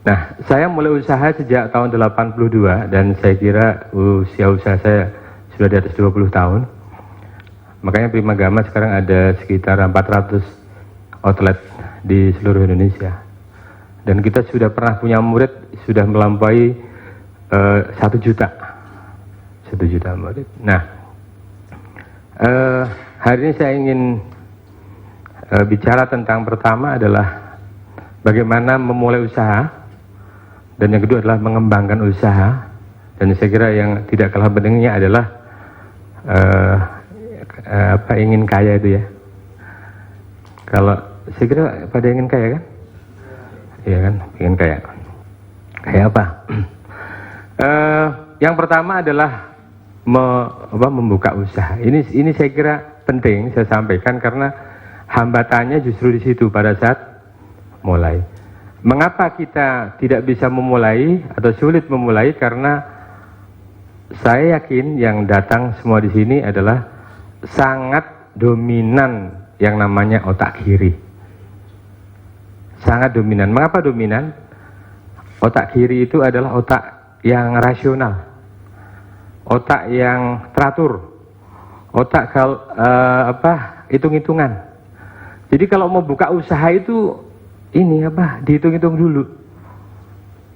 Nah, saya mulai usaha sejak tahun 82 dan saya kira usia usaha saya sudah di atas 20 tahun. Makanya Primagama sekarang ada sekitar 400 outlet di seluruh Indonesia. Dan kita sudah pernah punya murid sudah melampaui 1 juta. 1 juta murid. Nah, hari ini saya ingin bicara tentang pertama adalah bagaimana memulai usaha. Dan yang kedua adalah mengembangkan usaha. Dan saya kira yang tidak kalah pentingnya adalah ingin kaya itu ya. Kalau saya kira pada ingin kaya kan? Iya kan, ingin kaya. Kaya apa? Yang pertama adalah membuka usaha. Ini saya kira penting saya sampaikan karena hambatannya justru di situ pada saat mulai. Mengapa kita tidak bisa memulai atau sulit memulai? Karena saya yakin yang datang semua di sini adalah sangat dominan yang namanya otak kiri. Sangat dominan. Mengapa dominan? Otak kiri itu adalah otak yang rasional, otak yang teratur, otak hitung-hitungan. Jadi kalau mau buka usaha itu dihitung-hitung dulu.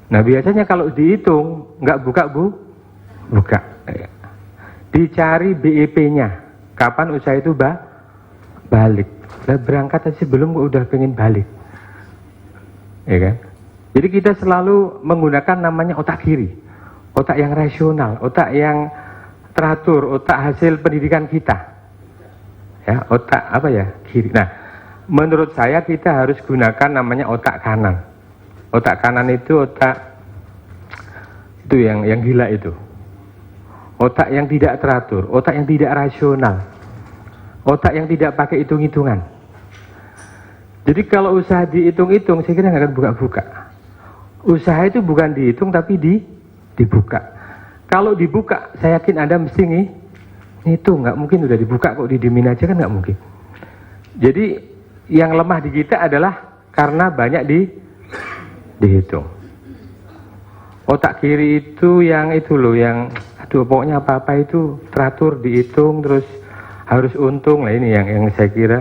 Nah biasanya kalau dihitung nggak buka. Dicari BEP-nya, kapan usaha itu balik. Lah berangkat aja belum udah pengen balik, ya kan? Jadi kita selalu menggunakan namanya otak kiri, otak yang rasional, otak yang teratur, otak hasil pendidikan kita, ya otak kiri. Nah, menurut saya kita harus gunakan namanya otak kanan. Otak kanan itu otak itu yang gila itu. Otak yang tidak teratur, otak yang tidak rasional. Otak yang tidak pakai hitung-hitungan. Jadi kalau usaha dihitung-hitung, saya kira nggak akan buka-buka. Usaha itu bukan dihitung tapi dibuka. Kalau dibuka, saya yakin Anda mesti ngitung, nggak mungkin udah dibuka kok didiemin aja kan nggak mungkin. Jadi yang lemah di kita adalah karena banyak dihitung. Otak kiri itu yang pokoknya apa-apa itu teratur, dihitung, terus harus untung. Lah ini yang saya kira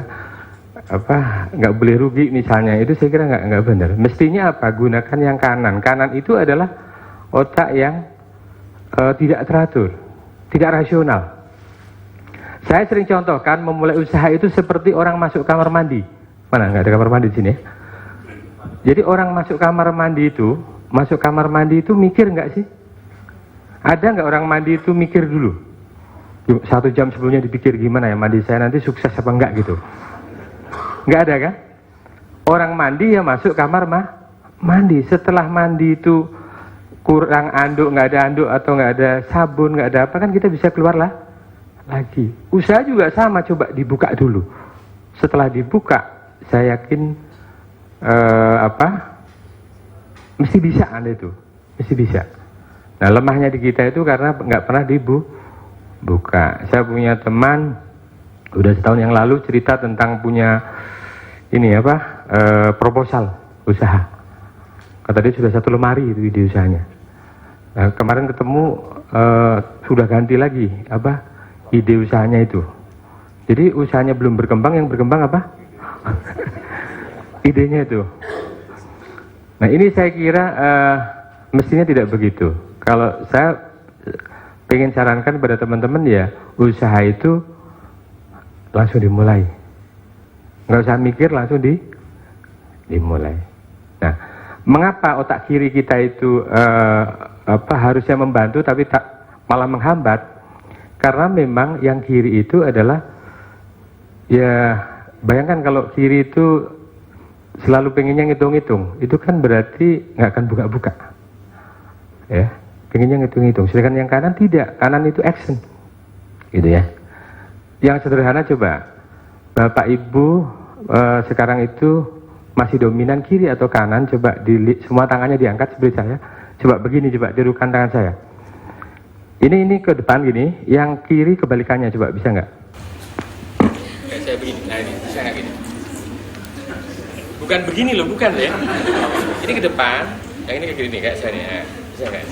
nggak boleh rugi misalnya, itu saya kira nggak benar. Mestinya gunakan yang kanan. Kanan itu adalah otak yang tidak teratur, tidak rasional. Saya sering contohkan memulai usaha itu seperti orang masuk kamar mandi. Mana nggak ada kamar mandi di sini ya? Jadi orang masuk kamar mandi itu mikir nggak sih? Ada nggak orang mandi itu mikir dulu? 1 jam sebelumnya dipikir gimana ya mandi saya nanti sukses apa enggak gitu? Nggak ada kan? Orang mandi ya masuk kamar mandi. Setelah mandi itu kurang anduk, nggak ada anduk atau nggak ada sabun, nggak ada apa kan kita bisa keluar lagi. Usaha juga sama, coba dibuka dulu. Setelah dibuka, saya yakin mesti bisa Anda itu, mesti bisa. Nah lemahnya di kita itu karena nggak pernah dibuka. Saya punya teman udah setahun yang lalu cerita tentang punya proposal usaha. Kata dia sudah 1 lemari itu ide usahanya. Nah, kemarin ketemu sudah ganti lagi ide usahanya itu. Jadi usahanya belum berkembang, yang berkembang idenya itu. Nah ini saya kira mestinya tidak begitu. Kalau saya pengen sarankan pada teman-teman ya, usaha itu langsung dimulai. Nggak usah mikir, langsung dimulai. Nah, mengapa otak kiri kita itu harusnya membantu tapi malah menghambat? Karena memang yang kiri itu adalah ya, bayangkan kalau kiri itu selalu pengennya ngitung-ngitung, itu kan berarti nggak akan buka-buka. Ya, pengennya ngitung-ngitung. Sedangkan yang kanan tidak, kanan itu action, gitu ya. Yang sederhana coba, Bapak Ibu sekarang itu masih dominan kiri atau kanan? Coba semua tangannya diangkat seperti saya. Coba begini, coba tirukan tangan saya. Ini ke depan gini, yang kiri kebalikannya, coba bisa nggak? Kayak saya begini, nah ini bisa nggak gini? Bukan begini loh, bukan ya. Ini ke depan, Yang ini kayak gini, kayak saya nih. Bisa nggak?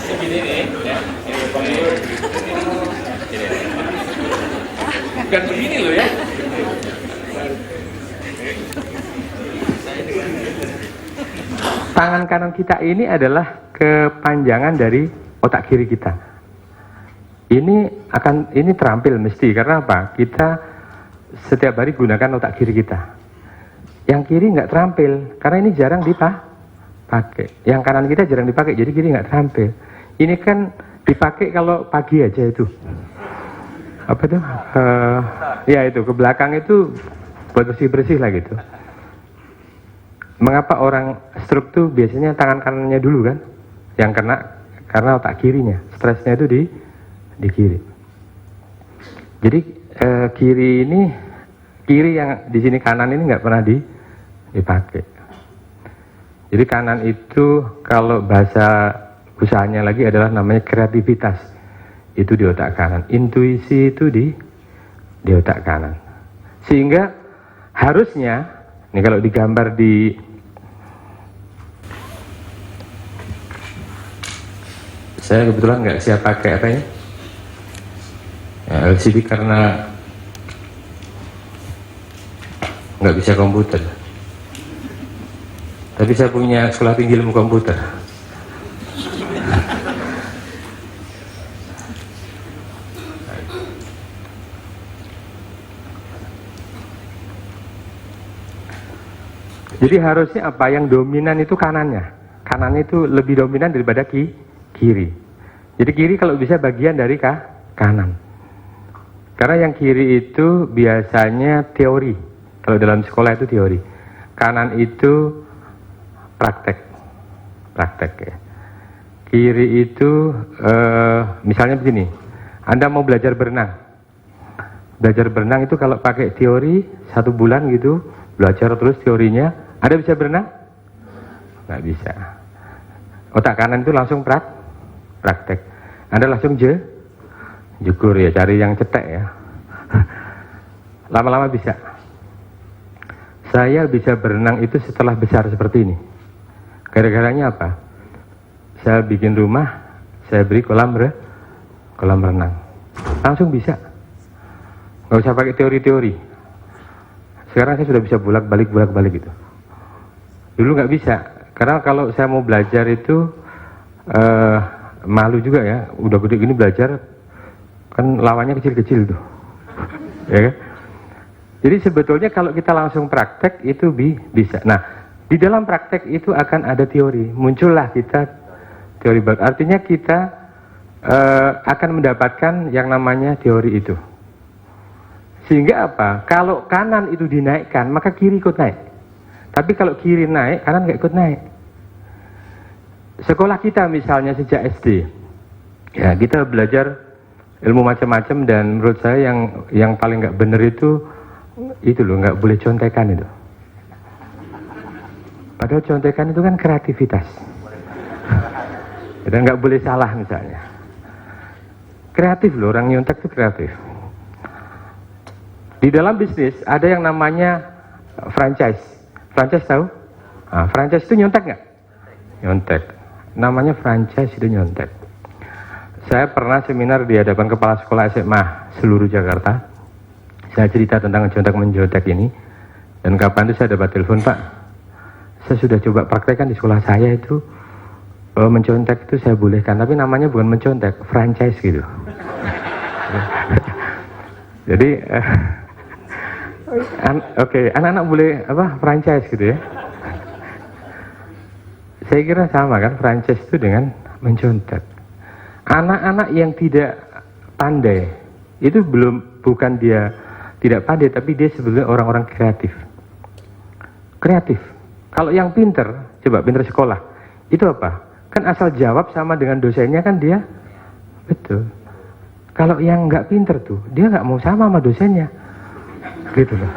Ini gini nih, ya. Ini gini. Bukan begini loh ya. Tangan kanan kita ini adalah kepanjangan dari otak kiri kita. Ini terampil mesti, karena apa? Kita setiap hari gunakan otak kiri kita. Yang kiri nggak terampil, karena ini jarang dipakai. Yang kanan kita jarang dipakai, jadi kiri nggak terampil. Ini kan dipakai kalau pagi aja itu. Apa tuh? Ya itu, ke belakang itu buat bersih-bersih lah gitu. Mengapa orang stroke tuh biasanya tangan kanannya dulu kan? Yang kena karena otak kirinya, stresnya itu di kiri. Jadi kiri yang di sini kanan ini nggak pernah dipakai. Jadi kanan itu kalau bahasa usahanya lagi adalah namanya kreativitas. Itu di otak kanan. Intuisi itu di otak kanan. Sehingga harusnya, ini kalau digambar di saya kebetulan nggak siap pakai apa ya? LCD karena nggak bisa komputer. Tapi saya punya sekolah tinggi ilmu komputer. Jadi harusnya apa? Yang dominan itu kanannya. Kanannya itu lebih dominan daripada kiri. Jadi kiri kalau bisa bagian dari kanan. Karena yang kiri itu biasanya teori. Kalau dalam sekolah itu teori. Kanan itu praktek ya. Kiri itu misalnya begini. Anda mau belajar berenang. Belajar berenang itu kalau pakai teori 1 bulan gitu, belajar terus teorinya, Anda bisa berenang? Nggak bisa. Otak kanan itu langsung praktek. Anda langsung jukur ya, cari yang cetek ya. Lama-lama bisa. Saya bisa berenang itu setelah besar seperti ini. Gara-garanya apa? Saya bikin rumah, saya beri kolam renang. Langsung bisa. Nggak usah pakai teori-teori. Sekarang saya sudah bisa bolak-balik gitu. Dulu nggak bisa. Karena kalau saya mau belajar itu malu juga ya, udah gede gini belajar, kan lawannya kecil-kecil tuh. Ya kan? Jadi sebetulnya kalau kita langsung praktek itu bisa. Nah, di dalam praktek itu akan ada teori. Muncullah kita teori baru. Artinya kita akan mendapatkan yang namanya teori itu. Sehingga apa? Kalau kanan itu dinaikkan, maka kiri ikut naik. Tapi kalau kiri naik, kanan nggak ikut naik. Sekolah kita misalnya sejak SD, ya kita belajar ilmu macam-macam, dan menurut saya yang paling nggak benar itu loh, nggak boleh contekan itu. Padahal contekan itu kan kreativitas. Dan nggak boleh salah misalnya. Kreatif loh, orang nyontek itu kreatif. Di dalam bisnis ada yang namanya franchise. Franchise tahu? Nah, franchise itu nyontek nggak? Nyontek. Namanya franchise itu nyontek. Saya pernah seminar di hadapan kepala sekolah SMA seluruh Jakarta. Saya cerita tentang contek-mencontek ini. Dan kapan itu saya dapat telepon, Pak, saya sudah coba praktekkan di sekolah saya itu, mencontek itu saya bolehkan, tapi namanya bukan mencontek, franchise gitu. Jadi oke, anak-anak boleh apa, franchise gitu ya. Saya kira sama kan, franchise itu dengan mencontek. Anak-anak yang tidak pandai itu bukan dia tidak pandai, tapi dia sebetulnya orang-orang kreatif. Kreatif. Kalau yang pinter, coba pinter sekolah, itu apa? Kan asal jawab sama dengan dosennya kan dia betul. Kalau yang nggak pinter tuh, dia nggak mau sama dosennya, gitu loh.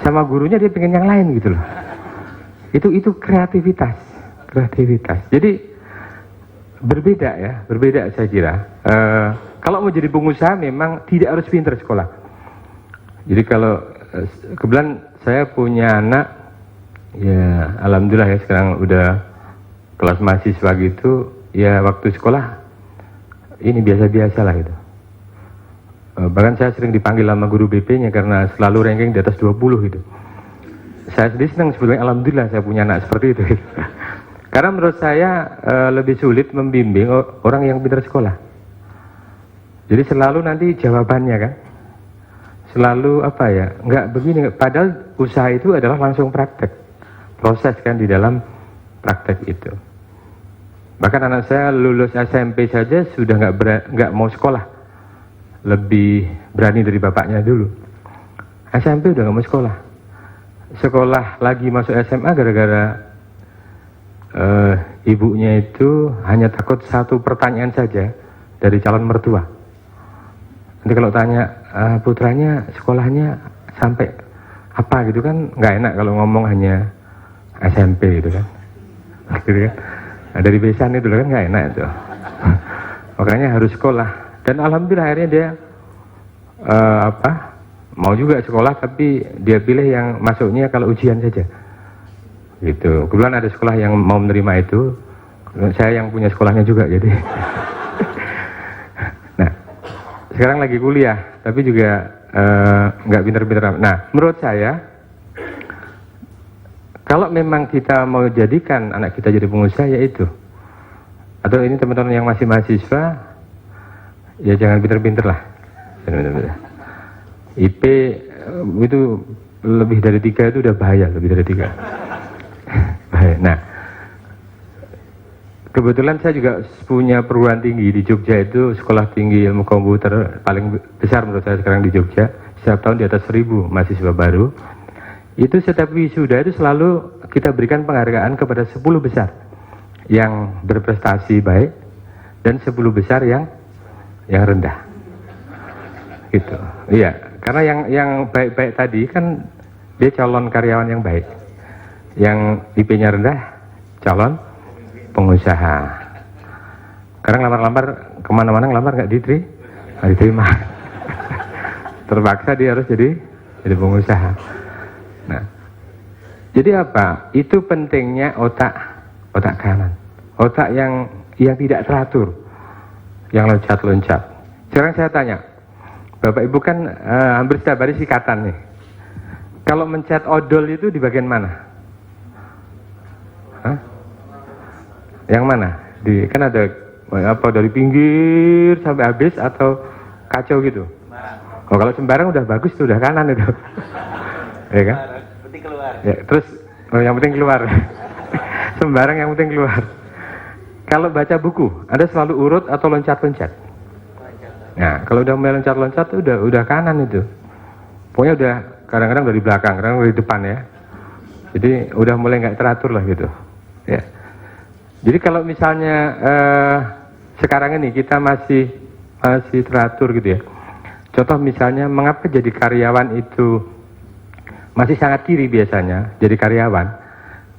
Sama gurunya dia pengen yang lain gitu loh. Itu kreativitas. Jadi berbeda ya, berbeda saya kira. Kalau mau jadi pengusaha memang tidak harus pinter sekolah. Jadi kalau kebetulan saya punya anak, ya alhamdulillah ya sekarang udah kelas mahasiswa gitu, ya waktu sekolah ini biasa-biasa lah gitu. Bahkan saya sering dipanggil sama guru BP-nya karena selalu ranking di atas 20 gitu. Saya sendiri senang sebetulnya, alhamdulillah saya punya anak seperti itu. Karena menurut saya lebih sulit membimbing orang yang pintar sekolah. Jadi selalu nanti jawabannya kan, selalu apa ya, nggak begini. Padahal usaha itu adalah langsung praktek, proses kan di dalam praktek itu. Bahkan anak saya lulus SMP saja sudah nggak mau sekolah, lebih berani dari bapaknya dulu. SMP udah nggak mau sekolah, sekolah lagi masuk SMA gara-gara ibunya itu hanya takut satu pertanyaan saja dari calon mertua. Nanti kalau tanya putranya sekolahnya sampai apa gitu kan nggak enak kalau ngomong hanya SMP gitu kan. Gitu kan. Nah, dari besan itu kan nggak enak itu. Makanya harus sekolah. Dan alhamdulillah akhirnya dia mau juga sekolah, tapi dia pilih yang masuknya kalau ujian saja. Gitu. Kebetulan ada sekolah yang mau menerima itu. Saya yang punya sekolahnya juga jadi. Sekarang lagi kuliah, tapi juga nggak pinter-pinter. Nah, menurut saya, kalau memang kita mau jadikan anak kita jadi pengusaha, ya itu. Atau ini teman-teman yang masih mahasiswa, ya jangan pinter-pinter lah. IP itu lebih dari 3 itu udah bahaya, lebih dari 3. Bahaya. Nah, kebetulan saya juga punya perguruan tinggi di Jogja, itu sekolah tinggi ilmu komputer paling besar menurut saya sekarang di Jogja. Setiap tahun di atas 1000 mahasiswa baru. Itu setiap wisuda itu selalu kita berikan penghargaan kepada 10 besar yang berprestasi baik dan 10 besar yang rendah. Gitu. Iya, karena yang baik-baik tadi kan dia calon karyawan yang baik. Yang IP-nya rendah calon pengusaha. Karena lamar-lamar kemana-mana ngelamar nggak diterima. Terpaksa dia harus jadi pengusaha. Nah, jadi apa? Itu pentingnya otak kanan, otak yang tidak teratur, yang loncat-loncat. Sekarang saya tanya, Bapak Ibu kan hampir setiap hari sikatan nih. Kalau mencet odol itu di bagian mana? Hah? Yang mana? Kan ada apa dari pinggir sampai habis atau kacau gitu? Oh, kalau sembarang udah bagus tuh, udah kanan itu. Ya kan? Penting keluar. Ya, terus yang penting keluar. Sembarang yang penting keluar. Kalau baca buku, ada selalu urut atau loncat-loncat? Nah, kalau udah mulai loncat-loncat tuh udah kanan itu. Pokoknya udah kadang-kadang dari belakang, kadang dari depan ya. Jadi udah mulai nggak teratur lah gitu. Ya. Jadi kalau misalnya sekarang ini kita masih teratur gitu ya. Contoh misalnya mengapa jadi karyawan itu masih sangat kiri biasanya jadi karyawan?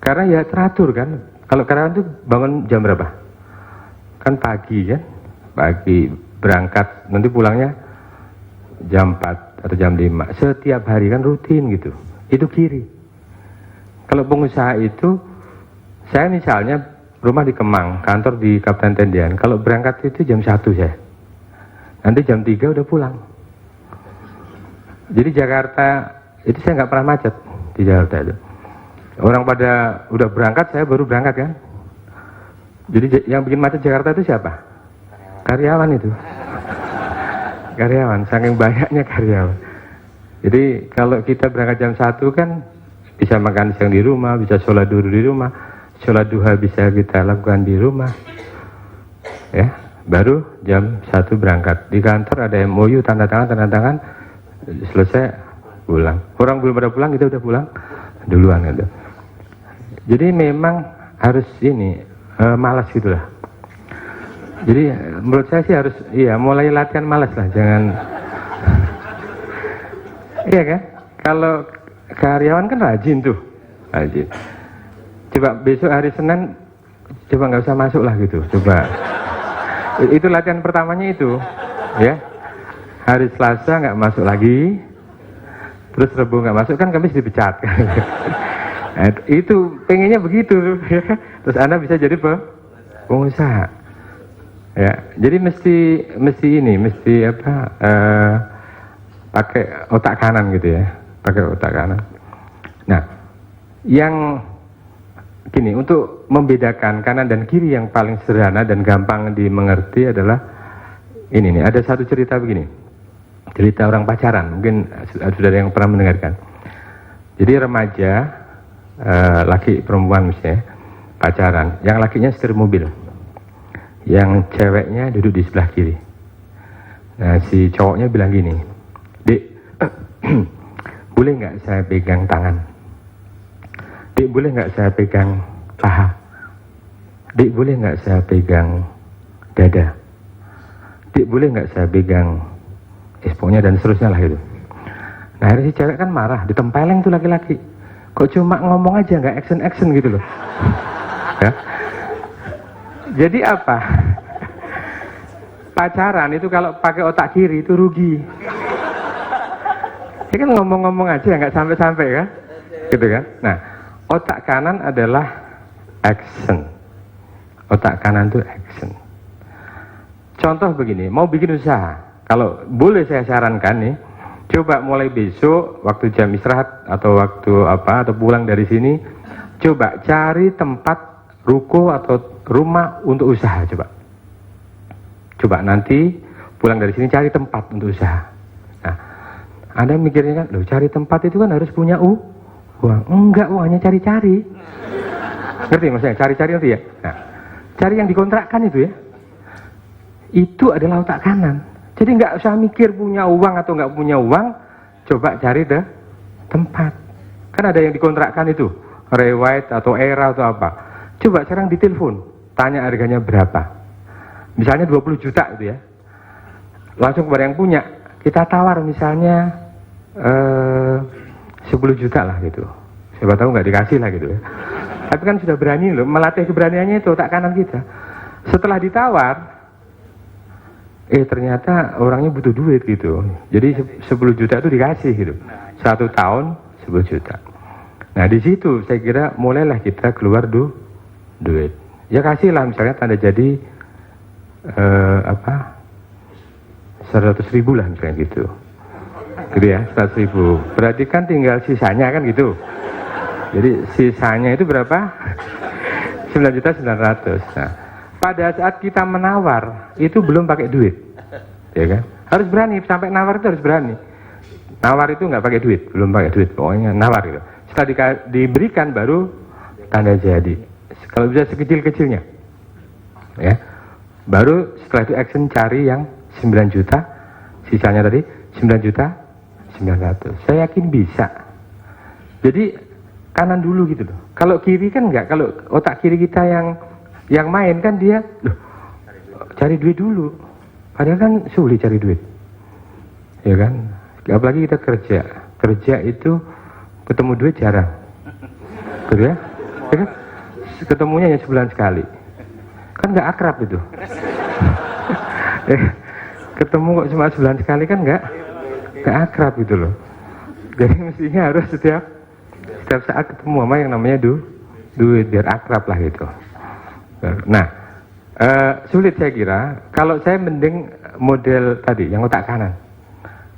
Karena ya teratur kan. Kalau karyawan itu bangun jam berapa? Kan pagi kan? Pagi berangkat, nanti pulangnya jam 4 atau jam 5. Setiap hari kan rutin gitu. Itu kiri. Kalau pengusaha itu, saya misalnya rumah di Kemang, kantor di Kabupaten Tendian. Kalau berangkat itu jam 1 saya. Nanti jam 3 udah pulang. Jadi Jakarta, itu saya nggak pernah macet di Jakarta itu. Orang pada udah berangkat, saya baru berangkat kan. Jadi yang bikin macet Jakarta itu siapa? Karyawan itu. Karyawan, saking banyaknya karyawan. Jadi kalau kita berangkat jam 1 kan bisa makan siang di rumah, bisa sholat dulu di rumah. Sholat duha bisa kita lakukan di rumah, ya. Baru jam 1 berangkat. Di kantor ada MOU, tanda tangan, selesai pulang. Orang belum pada pulang, kita udah pulang duluan gitu. Jadi memang harus malas gitulah. Jadi menurut saya sih harus, mulai latihan malas lah, jangan. Iya kan? Kalau karyawan kan rajin tuh, rajin. Coba besok hari Senin, coba nggak usah masuk lah gitu, coba. Itu latihan pertamanya itu, ya. Hari Selasa nggak masuk lagi, terus Rebo nggak masuk kan Kamis dipecat. Nah, itu pengennya begitu. Terus Anda bisa jadi pengusaha. Ya, jadi mesti apa? Pakai otak kanan gitu ya, pakai otak kanan. Nah, yang gini, untuk membedakan kanan dan kiri yang paling sederhana dan gampang dimengerti adalah ini nih. Ada satu cerita begini, cerita orang pacaran, mungkin sudah ada yang pernah mendengarkan. Jadi remaja, laki perempuan misalnya pacaran, yang lakinya setir mobil, yang ceweknya duduk di sebelah kiri. Nah, si cowoknya bilang gini, "Dek, boleh nggak saya pegang tangan? Dek, boleh nggak saya pegang paha? Dek, boleh nggak saya pegang dada? Dek, boleh nggak saya pegang pokoknya dan seterusnya lah itu." Nah, akhirnya si cewek kan marah, ditempeleng tuh laki-laki. Kok cuma ngomong aja, nggak action gitu loh. Ya. Jadi apa? Pacaran itu kalau pakai otak kiri itu rugi. Ini kan ngomong-ngomong aja, nggak sampai-sampai kan? Gitu kan? Nah, otak kanan adalah action. Otak kanan itu action. Contoh begini, mau bikin usaha. Kalau boleh saya sarankan nih, coba mulai besok waktu jam istirahat atau waktu apa atau pulang dari sini, coba cari tempat ruko atau rumah untuk usaha. Coba nanti pulang dari sini cari tempat untuk usaha. Nah, Anda mikirnya kan, loh cari tempat itu kan harus punya uang. Enggak, uangnya cari-cari. Ngerti maksudnya? Cari-cari nanti ya. Nah, cari yang dikontrakkan itu ya. Itu adalah otak kanan. Jadi nggak usah mikir punya uang atau nggak punya uang, coba cari deh tempat. Kan ada yang dikontrakkan itu, Rewide atau Era atau apa. Coba sekarang ditelepon, tanya harganya berapa. Misalnya 20 juta gitu ya. Langsung kepada yang punya, kita tawar misalnya 10 juta lah gitu. Siapa tahu nggak dikasih lah gitu ya. Tapi kan sudah berani loh, melatih keberaniannya itu otak kanan kita. Setelah ditawar, ternyata orangnya butuh duit gitu. Jadi 10 juta itu dikasih gitu. 1 tahun 10 juta. Nah di situ saya kira mulailah kita keluar duit. Ya kasihlah misalnya tanda jadi 100.000 lah misalnya gitu. Gitu ya, 100.000. Berarti kan tinggal sisanya kan gitu. Jadi sisanya itu berapa? 9.900.000. Nah, pada saat kita menawar itu belum pakai duit, ya kan? Harus berani, sampai nawar itu harus berani. Nawar itu nggak pakai duit, belum pakai duit, pokoknya nawar gitu. Setelah diberikan baru tanda jadi. Kalau bisa sekecil-kecilnya, ya. Baru setelah itu action cari yang 9 juta, sisanya tadi 9.900.000. Saya yakin bisa. Jadi kanan dulu gitu loh. Kalau kiri kan enggak, kalau otak kiri kita yang main kan dia loh, cari duit dulu. Padahal kan sulit cari duit. Ya kan? Apalagi kita kerja itu ketemu duit jarang. Gitu ya? Ya kan? Ketemunya hanya sebulan sekali. Kan nggak akrab itu. Ketemu kok cuma sebulan sekali kan nggak akrab gitu loh. Jadi mestinya harus setiap saat ketemu sama yang namanya duit biar akrab lah gitu. Nah, sulit saya kira. Kalau saya mending model tadi yang otak kanan.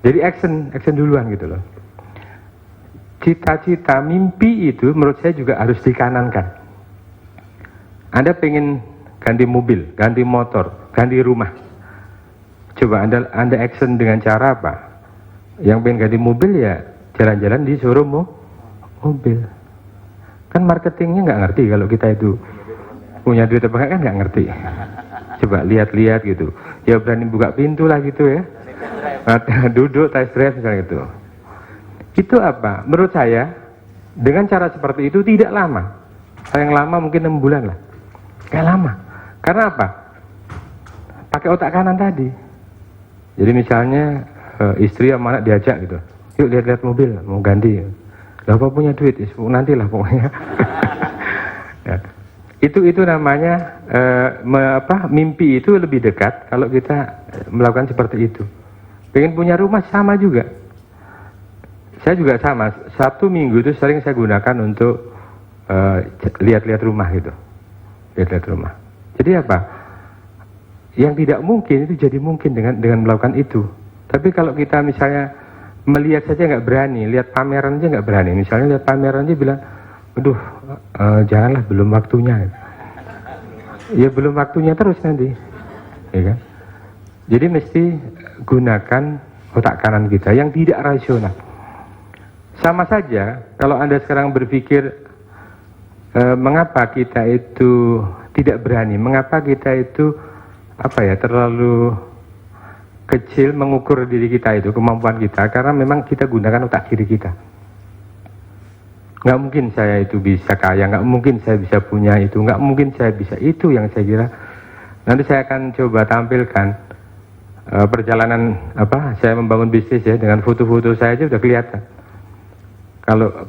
Jadi action duluan gitu loh. Cita-cita, mimpi itu menurut saya juga harus dikanankan. Anda pengen ganti mobil, ganti motor, ganti rumah. Coba Anda action dengan cara apa? Yang pengen ganti mobil ya jalan-jalan di showroom mobil. Kan marketingnya nggak ngerti kalau kita itu punya duit apa kan nggak ngerti. Coba lihat-lihat gitu. Ya berani buka pintu lah gitu ya. Duduk test drive misalnya gitu. Itu apa? Menurut saya dengan cara seperti itu tidak lama. Yang lama mungkin 6 bulan lah. Gak lama. Karena apa? Pakai otak kanan tadi. Jadi misalnya istri sama anak diajak gitu. Yuk lihat-lihat mobil, mau ganti. Lah apa punya duit? Nantilah pokoknya. Ya. Itu namanya mimpi itu lebih dekat kalau kita melakukan seperti itu. Pengen punya rumah sama juga. saya juga sama, Sabtu Minggu itu sering saya gunakan untuk lihat-lihat rumah gitu. Lihat-lihat rumah. Jadi apa? Yang tidak mungkin itu jadi mungkin dengan melakukan itu. Tapi kalau kita misalnya melihat saja nggak berani, lihat pameran aja nggak berani. Misalnya lihat pameran aja bilang, aduh, janganlah, belum waktunya. Ya belum waktunya terus nanti, ya kan? Jadi mesti gunakan otak kanan kita yang tidak rasional. Sama saja kalau Anda sekarang berpikir mengapa kita itu tidak berani, mengapa kita itu terlalu kecil mengukur diri kita itu, kemampuan kita, karena memang kita gunakan otak kiri kita. Nggak mungkin saya itu bisa kaya, nggak mungkin saya bisa punya itu, nggak mungkin saya bisa itu, yang saya kira. Nanti saya akan coba tampilkan perjalanan saya membangun bisnis ya, dengan foto-foto saya aja udah kelihatan.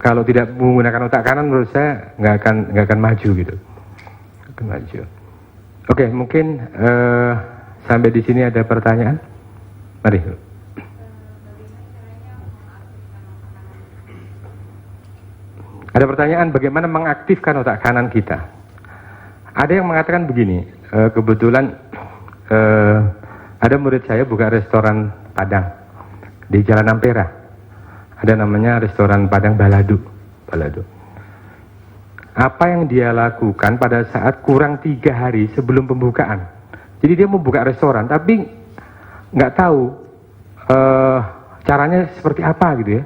Kalau tidak menggunakan otak kanan, menurut saya nggak akan maju gitu. Akan maju. Oke, mungkin sampai di sini ada pertanyaan. Mari. Ada pertanyaan, bagaimana mengaktifkan otak kanan kita? Ada yang mengatakan begini, kebetulan ada murid saya buka restoran Padang di Jalan Ampera. Ada namanya restoran Padang Balado. Apa yang dia lakukan pada saat kurang 3 hari sebelum pembukaan? Jadi dia mau buka restoran, tapi nggak tahu caranya seperti apa gitu ya.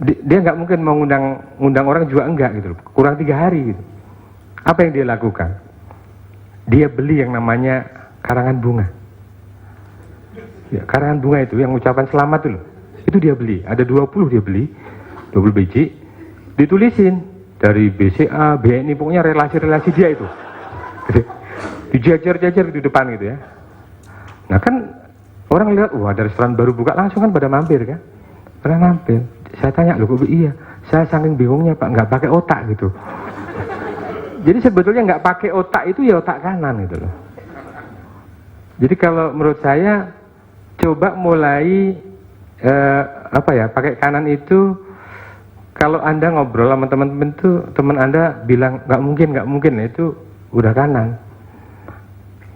Dia nggak mungkin mau ngundang orang juga enggak gitu. Kurang 3 hari gitu. Apa yang dia lakukan? Dia beli yang namanya karangan bunga. Ya, karangan bunga itu yang ucapan selamat dulu. Itu dia beli, ada 20 dia beli, 20 biji, ditulisin dari BCA, BNI, pokoknya relasi-relasi dia itu. Dijajar-jajar di depan gitu ya. Nah kan orang lihat, wah ada restoran baru buka, langsung kan pada mampir kan. Pada mampir. Saya tanya, loh kok iya? Saya saking bingungnya Pak, nggak pakai otak gitu. Jadi sebetulnya nggak pakai otak itu ya otak kanan gitu loh. Jadi kalau menurut saya, coba mulai pakai kanan itu. Kalau Anda ngobrol sama teman-teman tuh, teman Anda bilang nggak mungkin, itu udah kanan.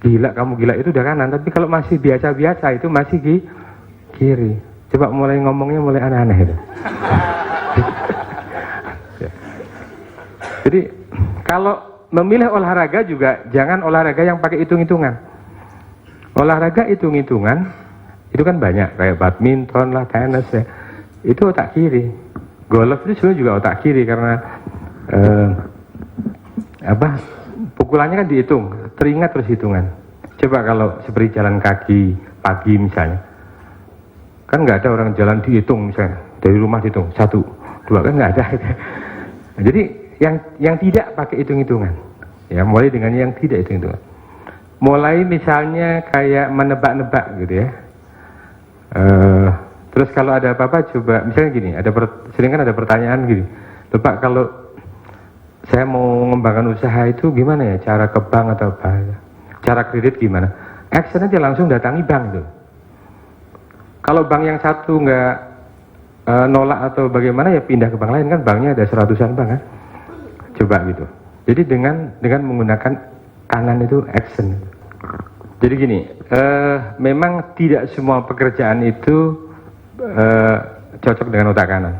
Gila, kamu gila, itu udah kanan. Tapi kalau masih biasa-biasa itu masih di kiri. Coba mulai ngomongnya mulai aneh-aneh itu. Jadi kalau memilih olahraga juga jangan olahraga yang pakai hitung-hitungan. Olahraga hitung-hitungan itu kan banyak, kayak badminton lah, tenis ya. Itu otak kiri. Golf itu sebenarnya juga otak kiri karena pukulannya kan dihitung, teringat terus hitungan. Coba kalau seperti jalan kaki pagi misalnya, kan nggak ada orang jalan dihitung misalnya dari rumah dihitung 1, 2 kan nggak ada. Nah, jadi yang tidak pakai hitung-hitungan, ya mulai dengan yang tidak hitung-hitungan. Mulai misalnya kayak menebak-nebak gitu ya. Terus kalau ada apa-apa coba, misalnya gini, sering kan ada pertanyaan gini, Pak, kalau saya mau mengembangkan usaha itu gimana ya, cara ke bank atau apa, cara kredit gimana? Action aja, langsung datangi bank itu. Kalau bank yang satu nggak nolak atau bagaimana ya pindah ke bank lain, kan banknya ada 100-an bank kan, coba gitu. Jadi dengan menggunakan kanan itu action. Jadi gini, memang tidak semua pekerjaan itu cocok dengan otak kanan.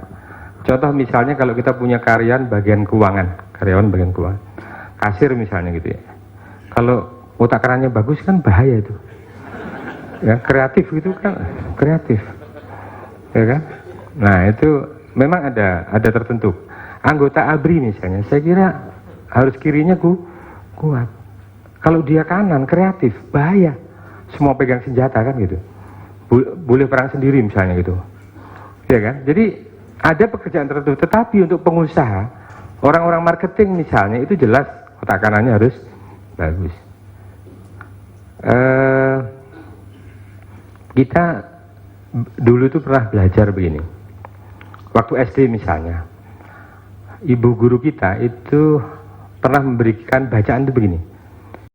Contoh misalnya kalau kita punya karyawan bagian keuangan, kasir misalnya gitu ya. Kalau otak kanannya bagus kan bahaya itu. Ya, kreatif itu kan, kreatif. Ya kan? Nah, itu memang ada tertentu. Anggota ABRI misalnya, saya kira harus kirinya kuat. Kalau dia kanan kreatif, bahaya. Semua pegang senjata kan gitu. Boleh perang sendiri misalnya gitu, ya kan? Jadi ada pekerjaan tertentu, tetapi untuk pengusaha, orang-orang marketing misalnya itu jelas otak kanannya harus bagus. Kita dulu tuh pernah belajar begini, waktu SD misalnya, ibu guru kita itu pernah memberikan bacaan itu begini.